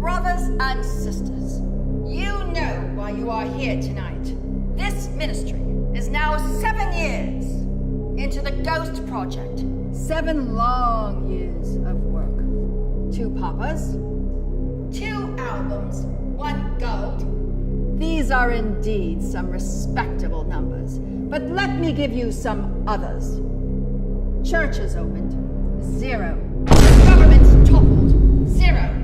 Brothers and sisters, you know why you are here tonight. This ministry is now 7 years into the Ghost Project. 7 long years of work. 2 papas, 2 albums, 1 gold. These are indeed some respectable numbers, but let me give you some others. Churches opened, 0. Governments toppled, 0.